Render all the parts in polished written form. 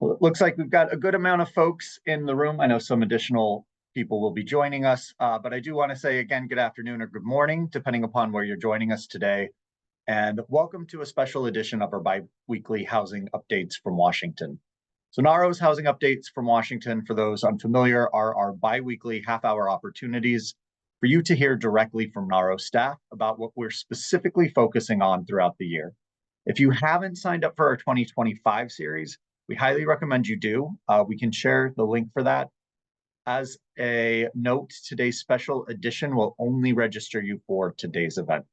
Well, it looks like we've got a good amount of folks in the room. I know some additional people will be joining us, but I do want to say again, good afternoon or good morning, depending upon where you're joining us today. And welcome to a special edition of our bi-weekly housing updates from Washington. So NAHRO's housing updates from Washington, for those unfamiliar, are our bi-weekly half-hour opportunities for you to hear directly from NAHRO staff about what we're specifically focusing on throughout the year. If you haven't signed up for our 2025 series, we highly recommend you do. We can share the link for that. As a note, today's special edition will only register you for today's event.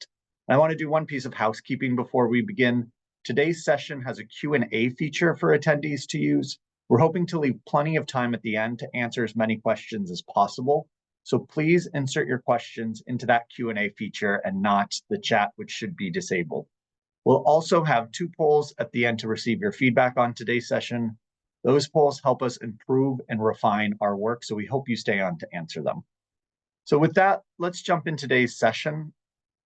I want to do one piece of housekeeping before we begin. Today's session has a Q&A feature for attendees to use. We're hoping to leave plenty of time at the end to answer as many questions as possible. So please insert your questions into that Q&A feature and not the chat, which should be disabled. We'll also have 2 polls at the end to receive your feedback on today's session. Those polls help us improve and refine our work, so we hope you stay on to answer them. So with that, let's jump in today's session.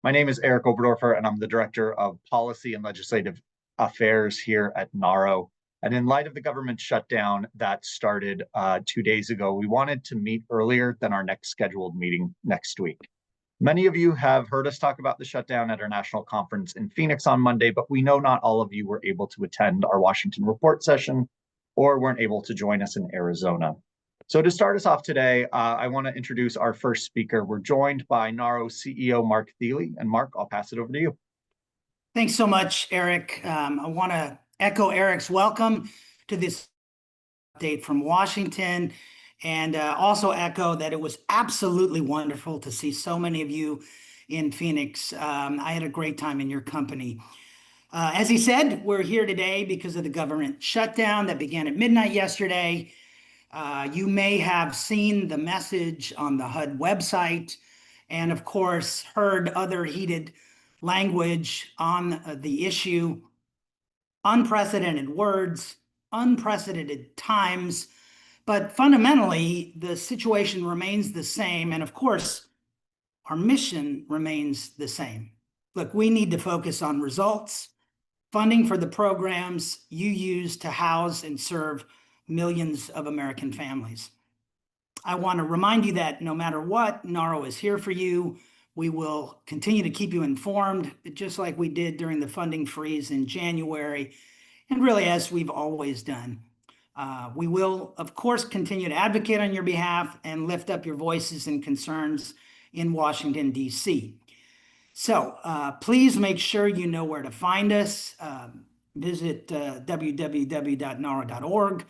My name is Eric Oberdorfer, and I'm the Director of Policy and Legislative Affairs here at NAHRO. And in light of the government shutdown that started 2 days ago, we wanted to meet earlier than our next scheduled meeting next week. Many of you have heard us talk about the shutdown at our national conference in Phoenix on Monday, but we know not all of you were able to attend our Washington report session or weren't able to join us in Arizona. So to start us off today, I want to introduce our first speaker. We're joined by NAHRO CEO Mark Thiele. And Mark, I'll pass it over to you. Thanks so much, Eric. I want to echo Eric's welcome to this update from Washington. And also echo that it was absolutely wonderful to see so many of you in Phoenix. I had a great time in your company. As he said, we're here today because of the government shutdown that began at midnight yesterday. You may have seen the message on the HUD website and, of course, heard other heated language on the issue. Unprecedented words, unprecedented times. But fundamentally, the situation remains the same. And of course, our mission remains the same. Look, we need to focus on results, funding for the programs you use to house and serve millions of American families. I want to remind you that no matter what, NAHRO is here for you. We will continue to keep you informed, just like we did during the funding freeze in January, and really as we've always done. We will, of course, continue to advocate on your behalf and lift up your voices and concerns in Washington, D.C. So please make sure you know where to find us. Visit www.nahro.org,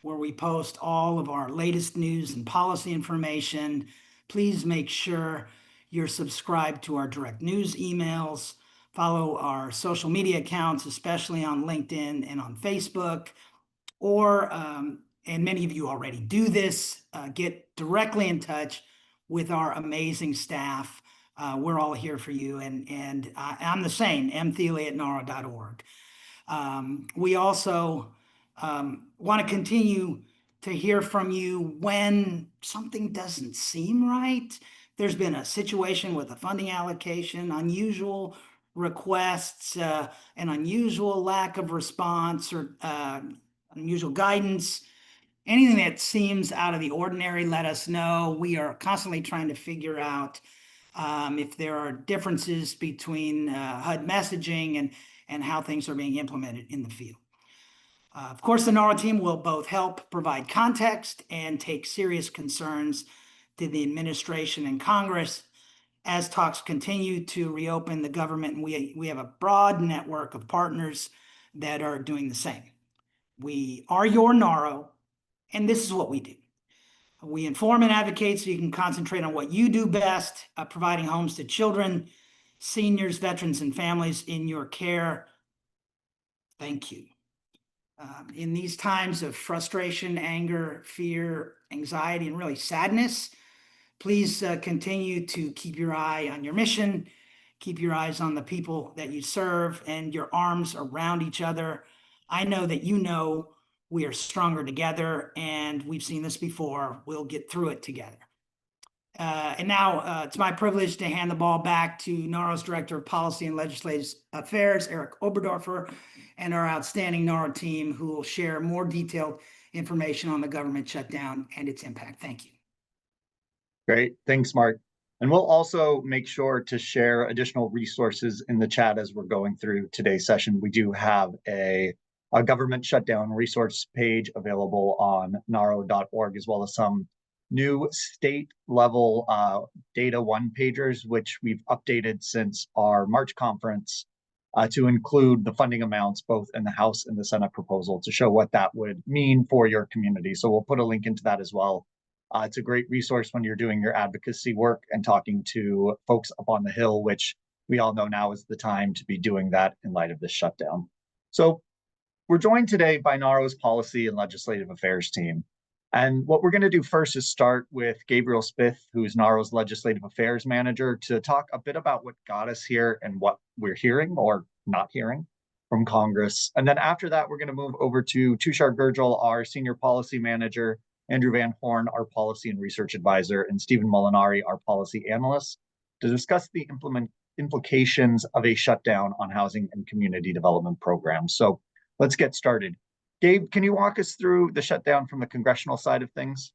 where we post all of our latest news and policy information. Please make sure you're subscribed to our direct news emails. Follow our social media accounts, especially on LinkedIn and on Facebook. Or, and many of you already do this, get directly in touch with our amazing staff. We're all here for you. And I'm the same, mthiele@nahro.org. We also want to continue to hear from you when something doesn't seem right. There's been a situation with a funding allocation, unusual requests, an unusual lack of response, or unusual guidance. Anything that seems out of the ordinary, let us know. We are constantly trying to figure out if there are differences between HUD messaging and how things are being implemented in the field. Of course, the NAHRO team will both help provide context and take serious concerns to the administration and Congress as talks continue to reopen the government. And we have a broad network of partners that are doing the same. We are your NAHRO, and this is what we do. We inform and advocate so you can concentrate on what you do best, providing homes to children, seniors, veterans, and families in your care. Thank you. In these times of frustration, anger, fear, anxiety, and really sadness, please continue to keep your eye on your mission, keep your eyes on the people that you serve, and your arms around each other. I know that you know we are stronger together, and we've seen this before. We'll get through it together. And now it's my privilege to hand the ball back to NAHRO's Director of Policy and Legislative Affairs, Eric Oberdorfer, and our outstanding NAHRO team, who will share more detailed information on the government shutdown and its impact. Thank you. Great. Thanks, Mark. And we'll also make sure to share additional resources in the chat as we're going through today's session. We do have a government shutdown resource page available on NAHRO.org, as well as some new state level data one-pagers, which we've updated since our March conference to include the funding amounts both in the House and the Senate proposal to show what that would mean for your community. So we'll put a link into that as well. It's a great resource when you're doing your advocacy work and talking to folks up on the Hill, which we all know now is the time to be doing that in light of this shutdown. So we're joined today by NAHRO's Policy and Legislative Affairs team. And what we're going to do first is start with Gabriel Spith, who is NAHRO's Legislative Affairs Manager, to talk a bit about what got us here and what we're hearing or not hearing from Congress. And then after that, we're going to move over to Tushar Gurjal, our Senior Policy Manager, Andrew Van Horn, our Policy and Research Advisor, and Stephen Molinari, our Policy Analyst, to discuss the implications of a shutdown on housing and community development programs. So let's get started. Gabe, can you walk us through the shutdown from the congressional side of things?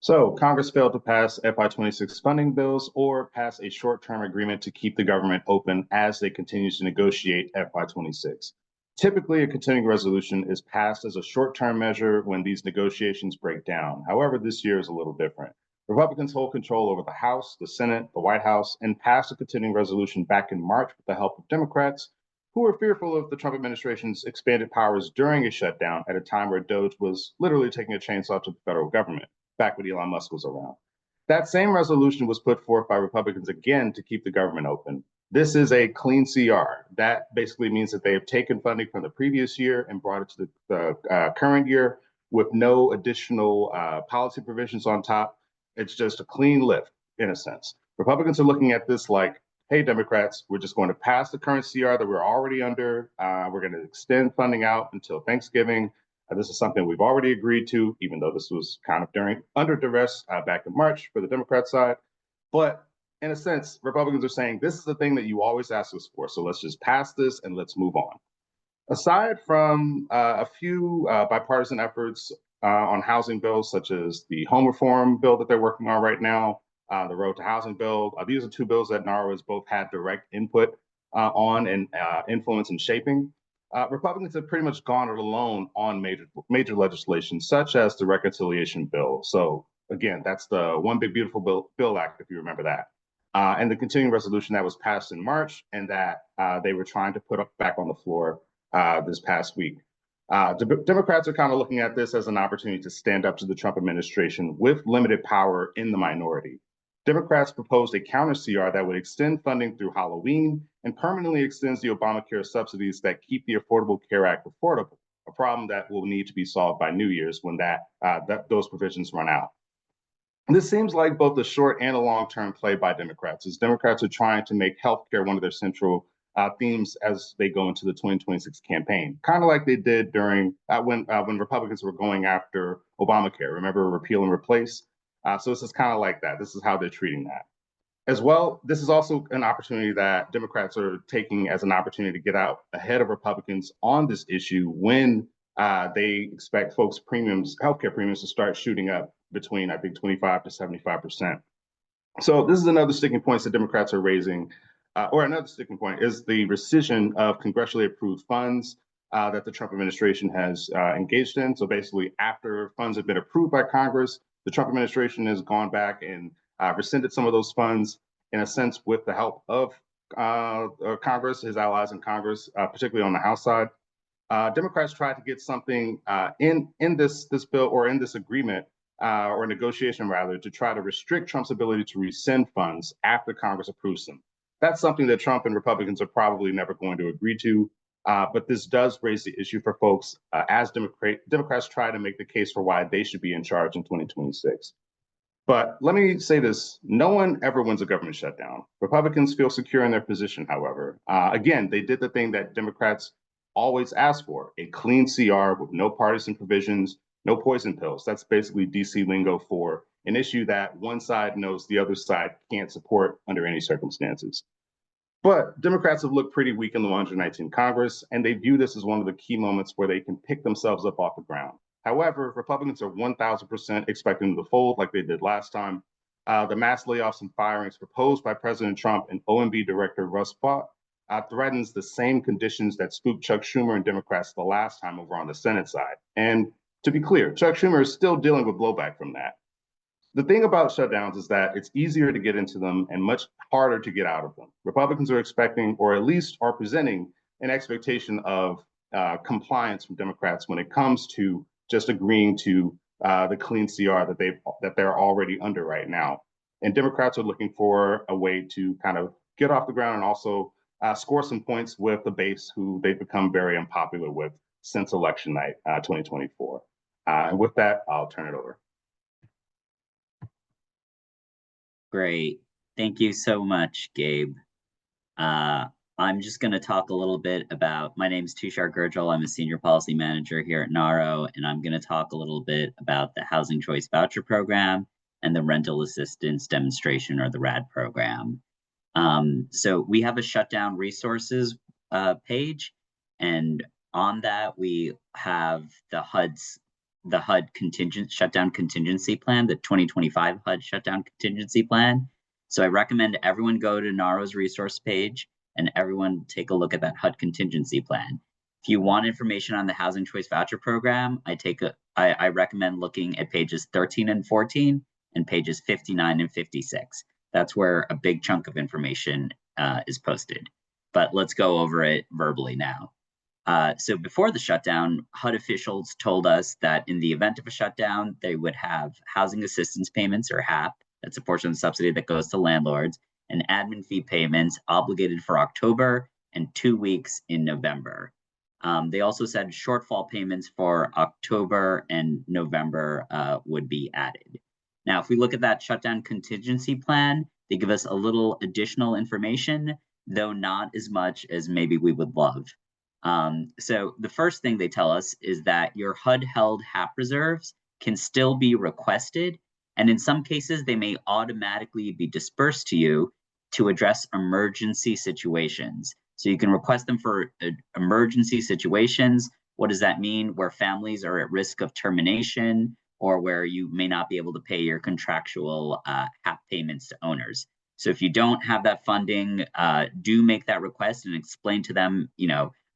So Congress failed to pass FY26 funding bills or pass a short-term agreement to keep the government open as they continue to negotiate FY26. Typically, a continuing resolution is passed as a short-term measure when these negotiations break down. However, this year is a little different. Republicans hold control over the House, the Senate, the White House, and passed a continuing resolution back in March with the help of Democrats, who were fearful of the Trump administration's expanded powers during a shutdown at a time where DOGE was literally taking a chainsaw to the federal government, back when Elon Musk was around. That same resolution was put forth by Republicans again to keep the government open. This is a clean CR. That basically means that they have taken funding from the previous year and brought it to the current year with no additional policy provisions on top. It's just a clean lift, in a sense. Republicans are looking at this like, hey, Democrats, we're just going to pass the current CR that we're already under. We're going to extend funding out until Thanksgiving. This is something we've already agreed to, even though this was kind of under duress back in March for the Democrat side. But in a sense, Republicans are saying this is the thing that you always ask us for. So let's just pass this and let's move on. Aside from a few bipartisan efforts on housing bills, such as the home reform bill that they're working on right now, the Road to Housing bill. These are two bills that NAHRO has both had direct input on and influence in shaping. Republicans have pretty much gone it alone on major legislation, such as the reconciliation bill. So again, that's the One Big Beautiful Bill Act, if you remember that. And the continuing resolution that was passed in March and that they were trying to put back on the floor this past week. Democrats are kind of looking at this as an opportunity to stand up to the Trump administration with limited power in the minority. Democrats proposed a counter CR that would extend funding through Halloween and permanently extends the Obamacare subsidies that keep the Affordable Care Act affordable, a problem that will need to be solved by New Year's when those provisions run out. This seems like both a short and a long-term play by Democrats, as Democrats are trying to make healthcare one of their central themes as they go into the 2026 campaign, kind of like they did during when Republicans were going after Obamacare. Remember, repeal and replace? So this is kind of like that. This is how they're treating that. As well, this is also an opportunity that Democrats are taking as an opportunity to get out ahead of Republicans on this issue when they expect folks' healthcare premiums to start shooting up between, I think, 25 to 75%. So this is another sticking point that Democrats are raising, or another sticking point is the rescission of congressionally approved funds that the Trump administration has engaged in. So basically, after funds have been approved by Congress, the Trump administration has gone back and rescinded some of those funds, in a sense, with the help of Congress, his allies in Congress, particularly on the House side. Democrats tried to get something in this bill or in this agreement or negotiation, rather, to try to restrict Trump's ability to rescind funds after Congress approves them. That's something that Trump and Republicans are probably never going to agree to. But this does raise the issue for folks as Democrats try to make the case for why they should be in charge in 2026. But let me say this, no one ever wins a government shutdown. Republicans feel secure in their position, however. Again, they did the thing that Democrats always ask for, a clean CR with no partisan provisions, no poison pills. That's basically DC lingo for an issue that one side knows the other side can't support under any circumstances. But Democrats have looked pretty weak in the 119th Congress, and they view this as one of the key moments where they can pick themselves up off the ground. However, Republicans are 1,000% expecting them to fold like they did last time. The mass layoffs and firings proposed by President Trump and OMB Director Russ Vought threatens the same conditions that spooked Chuck Schumer and Democrats the last time over on the Senate side. And to be clear, Chuck Schumer is still dealing with blowback from that. The thing about shutdowns is that it's easier to get into them and much harder to get out of them. Republicans are expecting, or at least are presenting, an expectation of compliance from Democrats when it comes to just agreeing to the clean CR that they're already under right now. And Democrats are looking for a way to kind of get off the ground and also score some points with the base who they've become very unpopular with since election night 2024. And with that, I'll turn it over. Great. Thank you so much, Gabe. I'm just going to talk a little bit about, my name's Tushar Gurjal. I'm a senior policy manager here at NAHRO, and I'm going to talk a little bit about the Housing Choice Voucher Program and the Rental Assistance Demonstration, or the RAD program. So we have a shutdown resources page, and on that we have the HUD shutdown contingency plan, the 2025 HUD shutdown contingency plan. So I recommend everyone go to NAHRO's resource page and everyone take a look at that HUD contingency plan. If you want information on the Housing Choice Voucher Program, I recommend looking at pages 13 and 14 and pages 59 and 56. That's where a big chunk of information is posted. But let's go over it verbally now. So before the shutdown, HUD officials told us that in the event of a shutdown, they would have housing assistance payments, or HAP, that's a portion of the subsidy that goes to landlords, and admin fee payments obligated for October and 2 weeks in November. They also said shortfall payments for October and November would be added. Now, if we look at that shutdown contingency plan, they give us a little additional information, though not as much as maybe we would love. So the first thing they tell us is that your HUD-held HAP reserves can still be requested, and in some cases, they may automatically be dispersed to you to address emergency situations. So you can request them for emergency situations. What does that mean? Where families are at risk of termination, or where you may not be able to pay your contractual HAP payments to owners. So if you don't have that funding, do make that request and explain to them,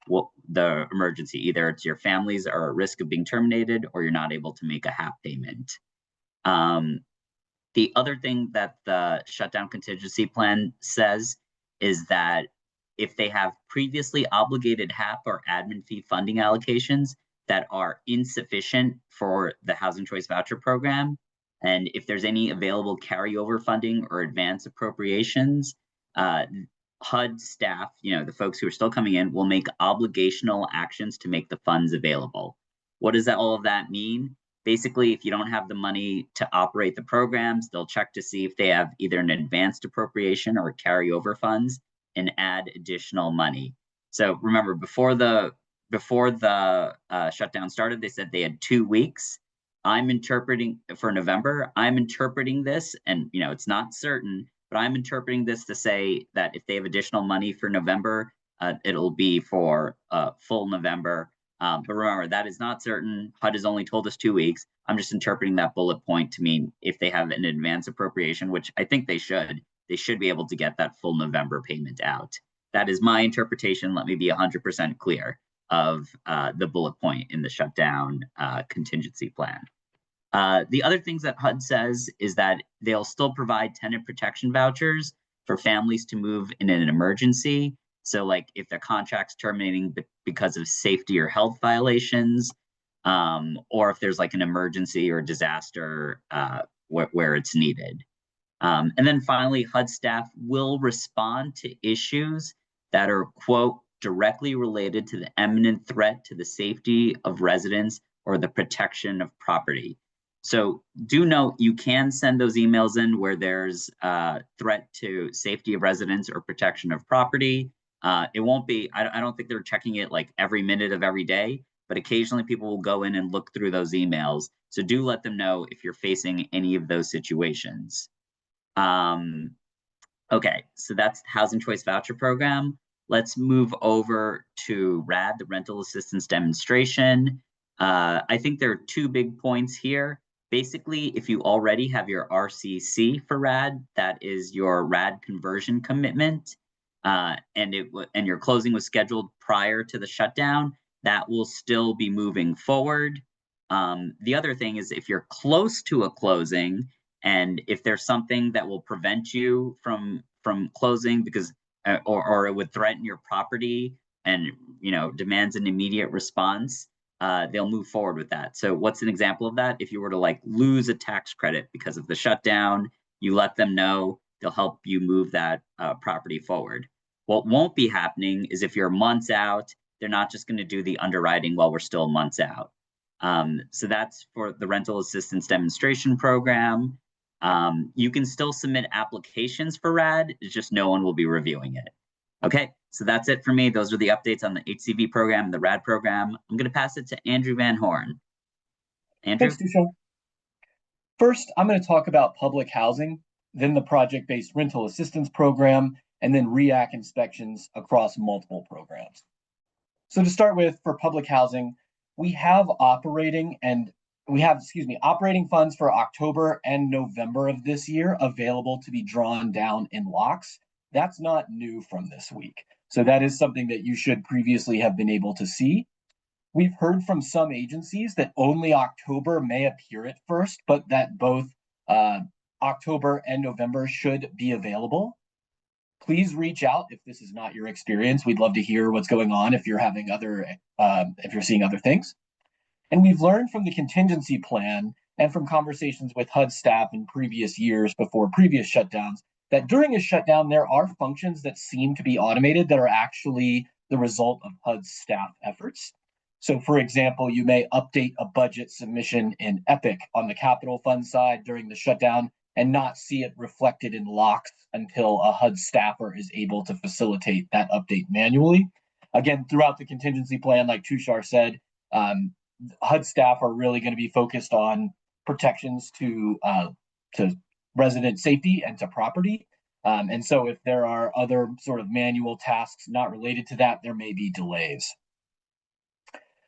what the emergency, either it's your families are at risk of being terminated or you're not able to make a HAP payment. The other thing that the shutdown contingency plan says is that if they have previously obligated HAP or admin fee funding allocations that are insufficient for the Housing Choice Voucher Program, and if there's any available carryover funding or advance appropriations, HUD staff, the folks who are still coming in, will make obligational actions to make the funds available. What does all of that mean? Basically, if you don't have the money to operate the programs, they'll check to see if they have either an advanced appropriation or carryover funds and add additional money. So remember, before the shutdown started, they said they had 2 weeks. I'm interpreting for November. I'm interpreting this, and it's not certain, but I'm interpreting this to say that if they have additional money for November, it'll be for full November. But remember, that is not certain. HUD has only told us 2 weeks. I'm just interpreting that bullet point to mean if they have an advance appropriation, which I think they should be able to get that full November payment out. That is my interpretation. Let me be 100% clear of the bullet point in the shutdown contingency plan. The other things that HUD says is that they'll still provide tenant protection vouchers for families to move in an emergency. So like if their contract's terminating because of safety or health violations, or if there's like an emergency or disaster where it's needed. And then finally, HUD staff will respond to issues that are, quote, directly related to the imminent threat to the safety of residents or the protection of property. So do note you can send those emails in where there's a threat to safety of residents or protection of property. It won't be, I don't think they're checking it like every minute of every day, but occasionally people will go in and look through those emails. So do let them know if you're facing any of those situations. Okay, so that's the Housing Choice Voucher Program. Let's move over to RAD, the Rental Assistance Demonstration. I think there are two big points here. Basically, if you already have your RCC for RAD, that is your RAD conversion commitment, and your closing was scheduled prior to the shutdown, that will still be moving forward. The other thing is if you're close to a closing, and if there's something that will prevent you from closing because or it would threaten your property and demands an immediate response, they'll move forward with that. So what's an example of that? If you were to like lose a tax credit because of the shutdown, you let them know, they'll help you move that property forward. What won't be happening is if you're months out, they're not just going to do the underwriting while we're still months out. So that's for the Rental Assistance Demonstration Program. You can still submit applications for RAD, it's just no one will be reviewing it. Okay, so that's it for me. Those are the updates on the HCV program and the RAD program. I'm going to pass it to Andrew Van Horn. Andrew? Thanks, Dushon. First, I'm going to talk about public housing, then the project-based rental assistance program, and then REAC inspections across multiple programs. So to start with, for public housing, we have operating funds for October and November of this year available to be drawn down in locks. That's not new from this week. So that is something that you should previously have been able to see. We've heard from some agencies that only October may appear at first, but that both October and November should be available. Please reach out if this is not your experience. We'd love to hear what's going on if you're having if you're seeing other things. And we've learned from the contingency plan and from conversations with HUD staff in previous years before previous shutdowns that during a shutdown, there are functions that seem to be automated that are actually the result of HUD staff efforts. So for example, you may update a budget submission in Epic on the capital fund side during the shutdown and not see it reflected in locks until a HUD staffer is able to facilitate that update manually. Again, throughout the contingency plan, like Tushar said, HUD staff are really going to be focused on protections to resident safety and to property. And so if there are other sort of manual tasks not related to that, there may be delays.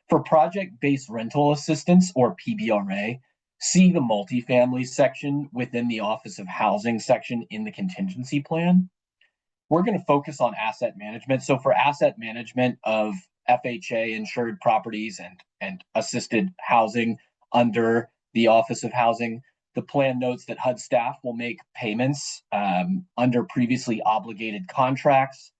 For project-based rental assistance, or PBRA, see the multifamily section within the Office of Housing section in the contingency plan. We're going to focus on asset management. So for asset management of FHA insured properties and assisted housing under the Office of Housing, the plan notes that HUD staff will make payments under previously obligated contracts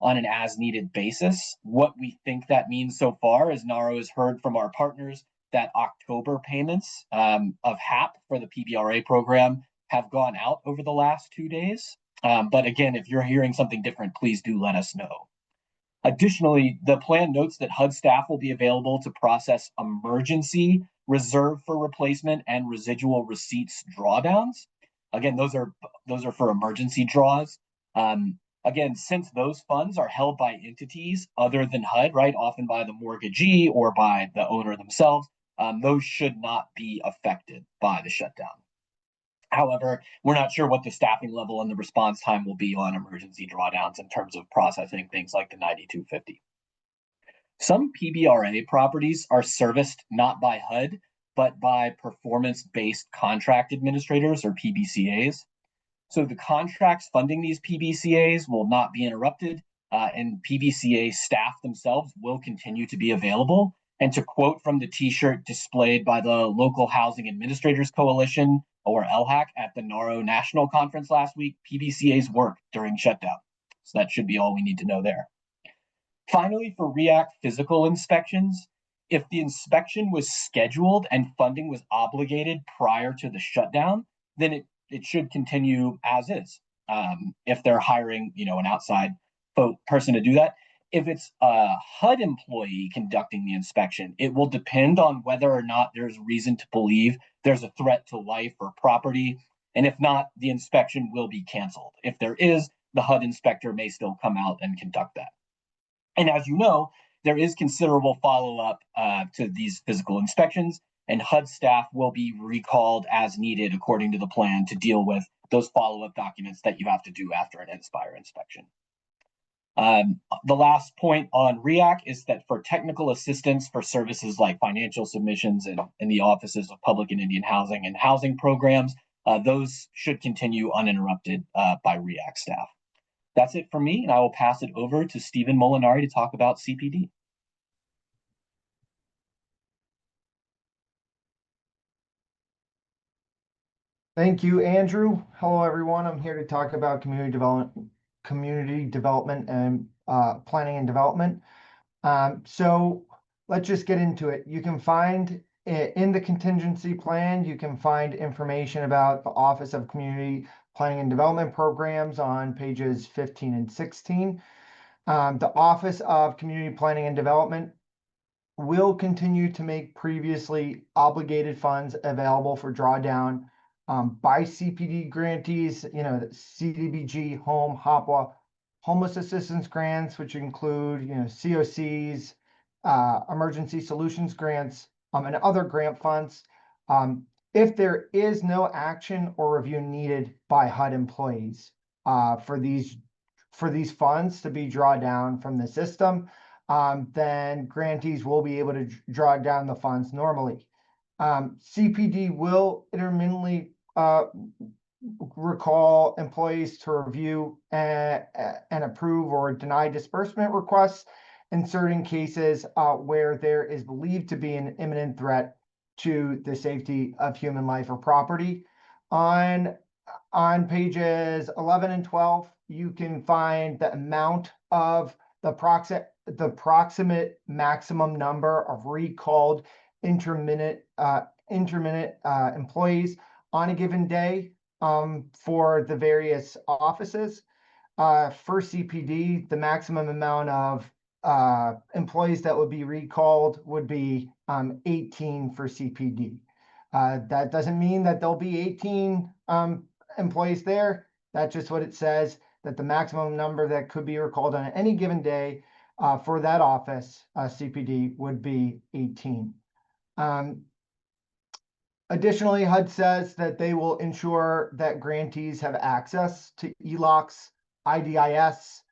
on an as-needed basis. What we think that means so far is NAHRO has heard from our partners that October payments of HAP for the PBRA program have gone out over the last 2 days. But again, if you're hearing something different, please do let us know. Additionally, the plan notes that HUD staff will be available to process emergency reserve for replacement and residual receipts drawdowns. Again, those are for emergency draws. Again, since those funds are held by entities other than HUD, right, often by the mortgagee or by the owner themselves, those should not be affected by the shutdown. However, we're not sure what the staffing level and the response time will be on emergency drawdowns in terms of processing things like the 9250. Some PBRA properties are serviced not by HUD, but by performance-based contract administrators, or PBCAs. So the contracts funding these PBCAs will not be interrupted, and PBCA staff themselves will continue to be available. And to quote from the t-shirt displayed by the Local Housing Administrators Coalition, or LHAC, at the NAHRO National Conference last week, PBCAs work during shutdown. So that should be all we need to know there. Finally, for REAC physical inspections, if the inspection was scheduled and funding was obligated prior to the shutdown, then it should continue as is. If they're hiring, an outside person to do that. If it's a HUD employee conducting the inspection, it will depend on whether or not there's reason to believe there's a threat to life or property. And if not, the inspection will be canceled. If there is, the HUD inspector may still come out and conduct that. And as you know, there is considerable follow-up to these physical inspections, and HUD staff will be recalled as needed according to the plan to deal with those follow-up documents that you have to do after an Inspire inspection. The last point on REAC is that for technical assistance for services like financial submissions and in the offices of public and Indian housing and housing programs, those should continue uninterrupted by REAC staff. That's it for me, and I will pass it over to Stephen Molinari to talk about CPD. Thank you, Andrew. Hello, everyone. I'm here to talk about community development and planning and development. So let's just get into it. You can find in the contingency plan, you can find information about the Office of Community Planning and Development Programs on pages 15 and 16. The Office of Community Planning and Development will continue to make previously obligated funds available for drawdown by CPD grantees, the CDBG, Home, HOPWA, homeless assistance grants, which include, COCs, emergency solutions grants, and other grant funds. If there is no action or review needed by HUD employees for these funds to be drawn down from the system, then grantees will be able to draw down the funds normally. CPD will intermittently recall employees to review and approve or deny disbursement requests in certain cases where there is believed to be an imminent threat to the safety of human life or property. On pages 11 and 12, you can find the amount of the proximate maximum number of recalled intermittent employees on a given day for the various offices. For CPD, the maximum amount of employees that would be recalled would be 18 for CPD. That doesn't mean that there'll be 18 employees there. That's just what it says, that the maximum number that could be recalled on any given day for that office, CPD, would be 18. Additionally, HUD says that they will ensure that grantees have access to ELOCs, IDIS,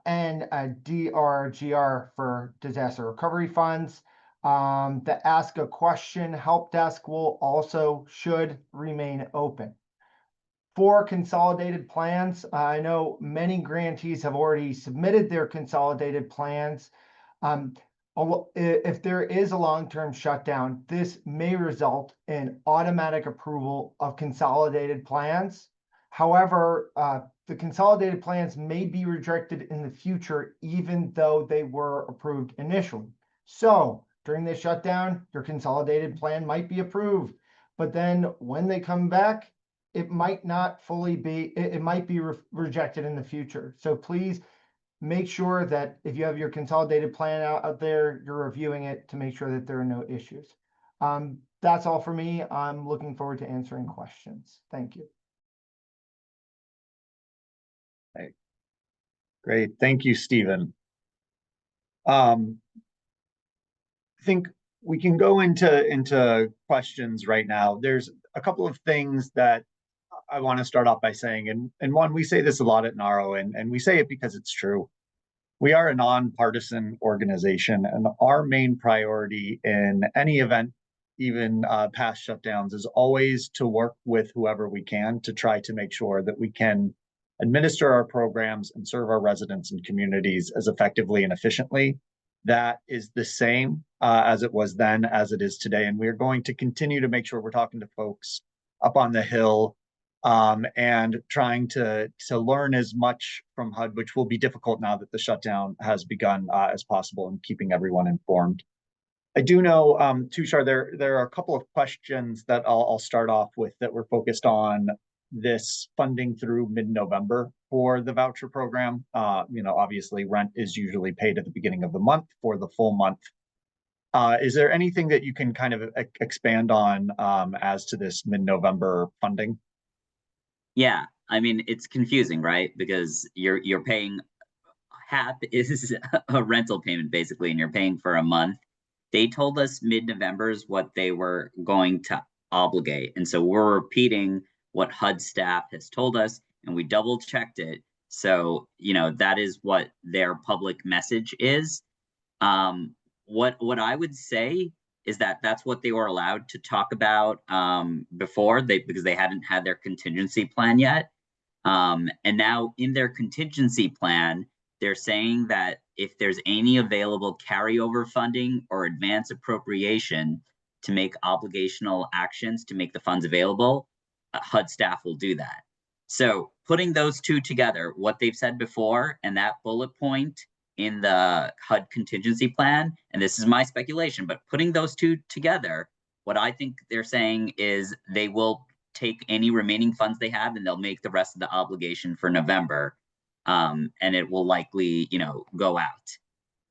and DRGR for disaster recovery funds. The Ask a Question help desk should remain open. For consolidated plans, I know many grantees have already submitted their consolidated plans. If there is a long-term shutdown, this may result in automatic approval of consolidated plans. However, the consolidated plans may be rejected in the future, even though they were approved initially. So during this shutdown, your consolidated plan might be approved, but then when they come back, it might not fully be, it might be rejected in the future. So please make sure that if you have your consolidated plan out there, you're reviewing it to make sure that there are no issues. That's all for me. I'm looking forward to answering questions. Thank you. Great. Thank you, Stephen. I think we can go into questions right now. There's a couple of things that I want to start off by saying, and one, we say this a lot at NAHRO, and we say it because it's true. We are a nonpartisan organization, and our main priority in any event, even past shutdowns, is always to work with whoever we can to try to make sure that we can administer our programs and serve our residents and communities as effectively and efficiently. That is the same as it was then, as it is today. And we're going to continue to make sure we're talking to folks up on the Hill and trying to learn as much from HUD, which will be difficult now that the shutdown has begun, as possible, and keeping everyone informed. I do know, Tushar, there are a couple of questions that I'll start off with that were focused on this funding through mid-November for the voucher program. Obviously rent is usually paid at the beginning of the month for the full month. Is there anything that you can kind of expand on as to this mid-November funding? Yeah, I mean, it's confusing, right? Because you're paying HAP is a rental payment basically, and you're paying for a month. They told us mid-November is what they were going to obligate. And so we're repeating what HUD staff has told us, and we double checked it. So, that is what their public message is. What I would say is that that's what they were allowed to talk about before because they hadn't had their contingency plan yet. And now in their contingency plan, they're saying that if there's any available carryover funding or advance appropriation to make obligational actions to make the funds available, HUD staff will do that. So putting those two together, what they've said before and that bullet point in the HUD contingency plan, and this is my speculation, but putting those two together, what I think they're saying is they will take any remaining funds they have and they'll make the rest of the obligation for November. And it will likely, go out.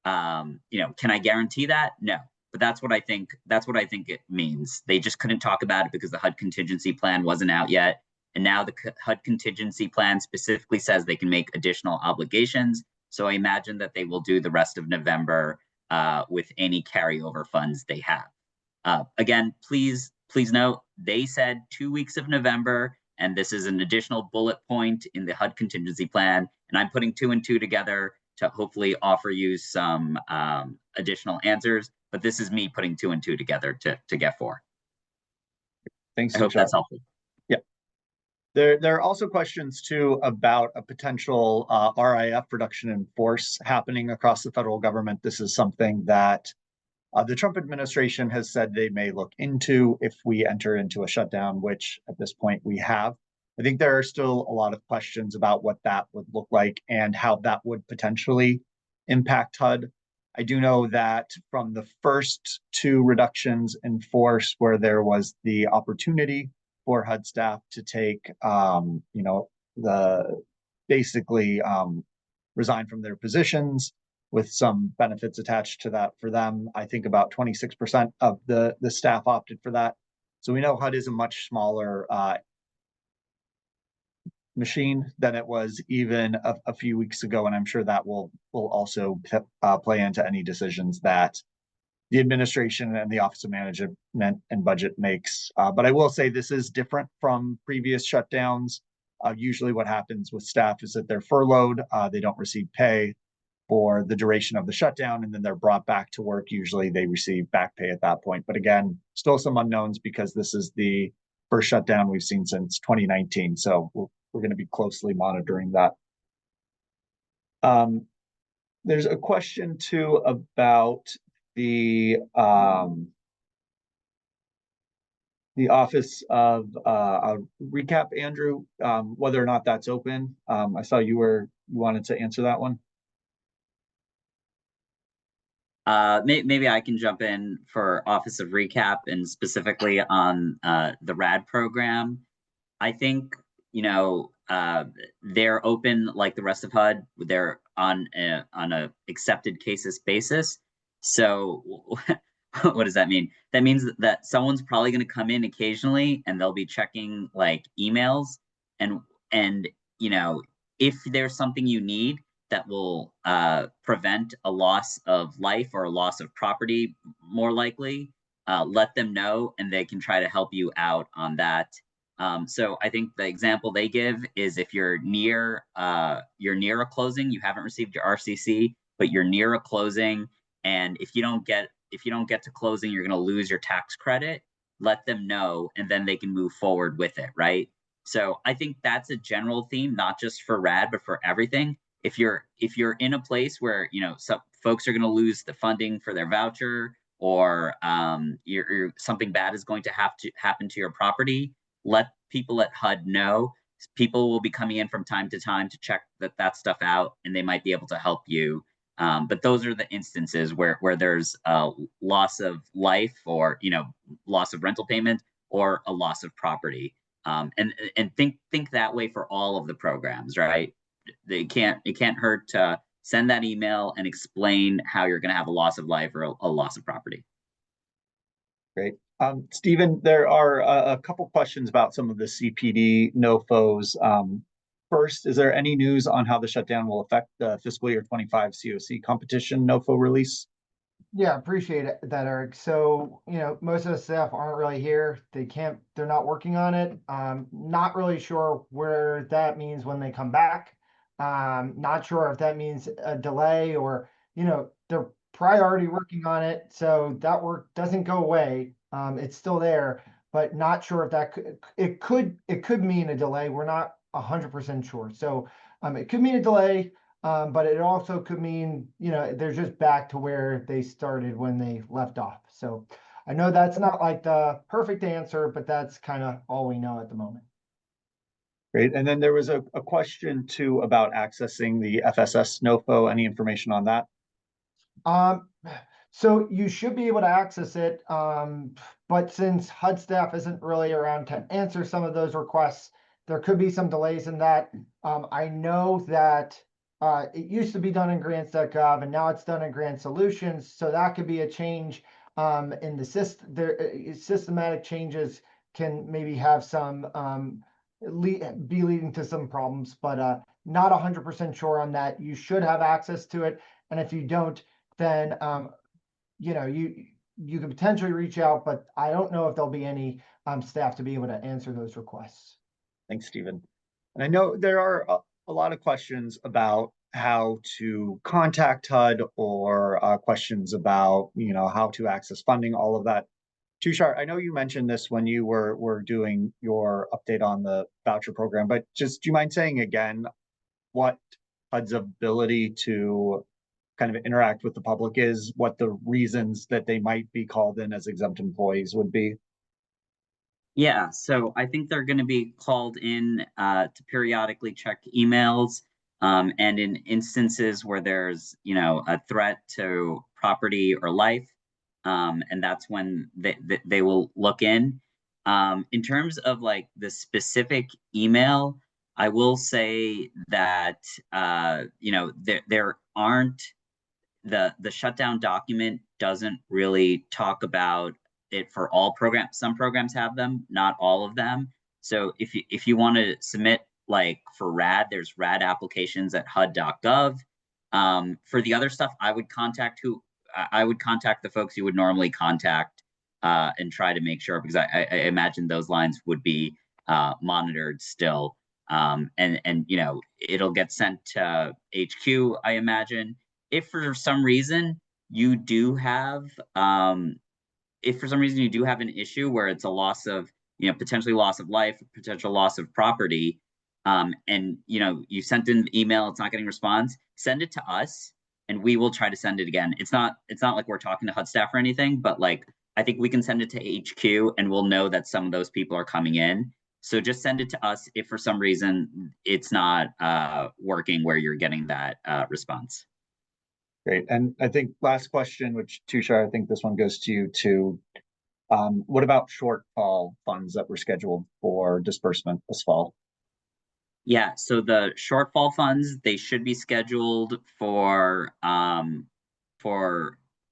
Can I guarantee that? No, but that's what I think it means. They just couldn't talk about it because the HUD contingency plan wasn't out yet. And now the HUD contingency plan specifically says they can make additional obligations. So I imagine that they will do the rest of November with any carryover funds they have. Again, please note, they said 2 weeks of November, and this is an additional bullet point in the HUD contingency plan. And I'm putting 2 and 2 together to hopefully offer you some additional answers. But this is me putting 2 and 2 together to get 4. Thanks. I hope that's helpful. Yeah. There are also questions too about a potential RIF, reduction in force, happening across the federal government. This is something that the Trump administration has said they may look into if we enter into a shutdown, which at this point we have. I think there are still a lot of questions about what that would look like and how that would potentially impact HUD. I do know that from the first 2 reductions in force where there was the opportunity for HUD staff to take, basically resign from their positions with some benefits attached to that for them. I think about 26% of the staff opted for that. So we know HUD is a much smaller machine than it was even a few weeks ago. And I'm sure that will also play into any decisions that the administration and the Office of Management and Budget makes. But I will say this is different from previous shutdowns. Usually what happens with staff is that they're furloughed, they don't receive pay for the duration of the shutdown, and then they're brought back to work. Usually they receive back pay at that point. But again, still some unknowns because this is the first shutdown we've seen since 2019. So we're going to be closely monitoring that. There's a question too about the Office of Recap, Andrew, whether or not that's open. I saw you wanted to answer that one. Maybe I can jump in for Office of Recap and specifically on the RAD program. I think, they're open like the rest of HUD. They're on a accepted cases basis. So what does that mean? That means that someone's probably going to come in occasionally and they'll be checking like emails and if there's something you need that will prevent a loss of life or a loss of property, more likely, let them know and they can try to help you out on that. So I think the example they give is if you're near a closing, you haven't received your RCC, but you're near a closing, and if you don't get to closing, you're going to lose your tax credit. Let them know, and then they can move forward with it, right? So I think that's a general theme, not just for RAD, but for everything. If you're in a place where some folks are going to lose the funding for their voucher, or something bad is going to have to happen to your property, let people at HUD know. People will be coming in from time to time to check that stuff out, and they might be able to help you. But those are the instances where there's a loss of life, or loss of rental payment, or a loss of property. And think that way for all of the programs, right? It can't hurt to send that email and explain how you're going to have a loss of life or a loss of property. Great. Stephen, there are a couple questions about some of the CPD NOFOs. First, is there any news on how the shutdown will affect the fiscal year 25 COC competition NOFO release? Yeah, appreciate that, Eric. So, most of the staff aren't really here. They're not working on it. Not really sure where that means when they come back. Not sure if that means a delay or, they're priority working on it. So that work doesn't go away. It's still there, but not sure if it could mean a delay. We're not 100% sure. So, it could mean a delay. But it also could mean, they're just back to where they started when they left off. So I know that's not like the perfect answer, but that's kind of all we know at the moment. Great. And then there was a question too about accessing the FSS NOFO. Any information on that? So you should be able to access it. But since HUD staff isn't really around to answer some of those requests, there could be some delays in that. I know that it used to be done in grants.gov and now it's done in Grant Solutions. So that could be a change in the system. Systematic changes can maybe have some be leading to some problems, but not 100% sure on that. You should have access to it. And if you don't, then you could potentially reach out, but I don't know if there'll be any staff to be able to answer those requests. Thanks, Stephen. And I know there are a lot of questions about how to contact HUD or questions about, how to access funding, all of that. Tushar, I know you mentioned this when you were doing your update on the voucher program, but just do you mind saying again what HUD's ability to kind of interact with the public is, what the reasons that they might be called in as exempt employees would be? Yeah, so I think they're going to be called in to periodically check emails, and in instances where there's, a threat to property or life, and that's when they will look in. In terms of like the specific email, I will say that there aren't the shutdown document doesn't really talk about it for all programs. Some programs have them, not all of them. So if you want to submit like for RAD, there's RAD applications at HUD.gov. For the other stuff, I would contact the folks you would normally contact and try to make sure, because I imagine those lines would be monitored still. And it'll get sent to HQ, I imagine. If for some reason you do have an issue where it's a loss of, potentially loss of life, potential loss of property, and you sent in the email, it's not getting response, send it to us and we will try to send it again. It's not like we're talking to HUD staff or anything, but like I think we can send it to HQ and we'll know that some of those people are coming in. So just send it to us if for some reason it's not working where you're getting that response. Great. And I think last question, which Tushar, I think this one goes to you too. What about shortfall funds that were scheduled for disbursement this fall? Yeah, so the shortfall funds, they should be scheduled for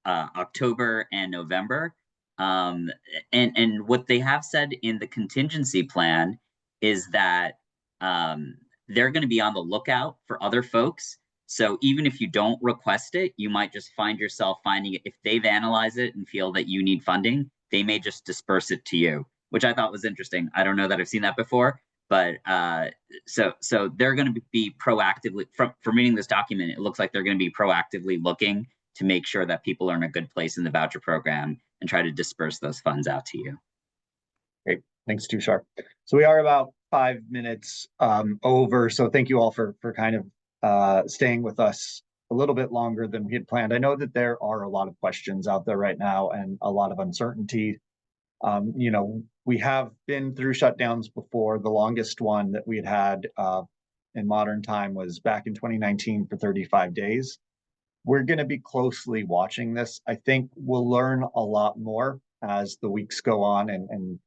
October and November. And what they have said in the contingency plan is that they're going to be on the lookout for other folks. So even if you don't request it, you might just find yourself finding it. If they've analyzed it and feel that you need funding, they may just disperse it to you, which I thought was interesting. I don't know that I've seen that before, but so they're going to be proactively, from reading this document, it looks like they're going to be proactively looking to make sure that people are in a good place in the voucher program and try to disperse those funds out to you. Great. Thanks, Tushar. So we are about 5 minutes over. So thank you all for kind of staying with us a little bit longer than we had planned. I know that there are a lot of questions out there right now and a lot of uncertainty. We have been through shutdowns before. The longest one that we had in modern time was back in 2019 for 35 days. We're going to be closely watching this. I think we'll learn a lot more as the weeks go on. And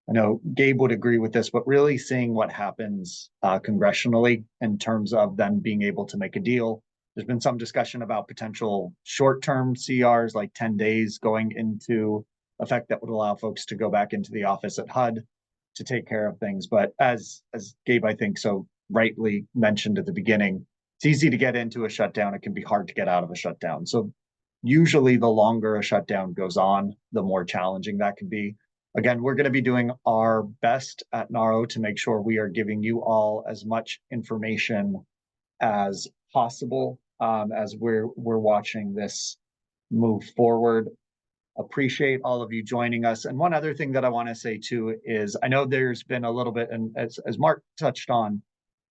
I know Gabe would agree with this, but really seeing what happens congressionally in terms of them being able to make a deal. There's been some discussion about potential short-term CRs, like 10 days going into effect that would allow folks to go back into the office at HUD to take care of things. But as Gabe, I think, so rightly mentioned at the beginning, it's easy to get into a shutdown. It can be hard to get out of a shutdown. So usually the longer a shutdown goes on, the more challenging that can be. Again, we're going to be doing our best at NAHRO to make sure we are giving you all as much information as possible as we're watching this move forward. Appreciate all of you joining us. And one other thing that I want to say too is I know there's been a little bit, and as Mark touched on,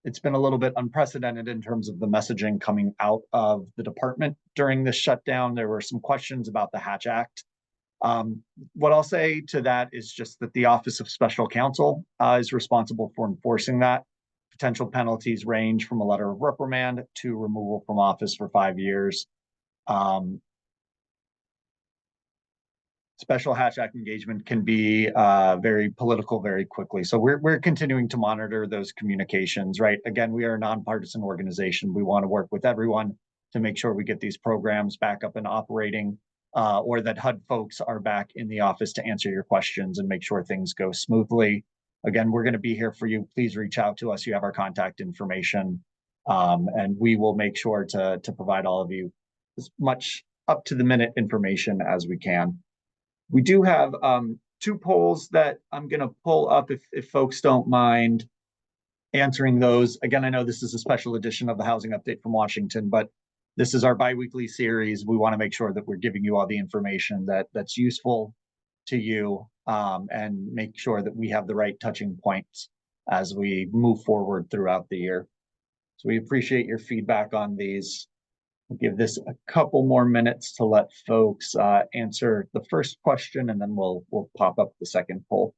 it's been a little bit unprecedented in terms of the messaging coming out of the department during this shutdown. There were some questions about the Hatch Act. What I'll say to that is just that the Office of Special Counsel is responsible for enforcing that. Potential penalties range from a letter of reprimand to removal from office for 5 years. Special Hatch Act engagement can be very political very quickly. So we're continuing to monitor those communications, right? Again, we are a nonpartisan organization. We want to work with everyone to make sure we get these programs back up and operating, or that HUD folks are back in the office to answer your questions and make sure things go smoothly. Again, we're going to be here for you. Please reach out to us. You have our contact information, and we will make sure to provide all of you as much up to the minute information as we can. We do have 2 polls that I'm going to pull up if folks don't mind answering those. Again, I know this is a special edition of the Housing Update from Washington, but this is our biweekly series. We want to make sure that we're giving you all the information that's useful to you, and make sure that we have the right touching points as we move forward throughout the year. So we appreciate your feedback on these. We'll give this a couple more minutes to let folks answer the first question, and then we'll pop up the second poll.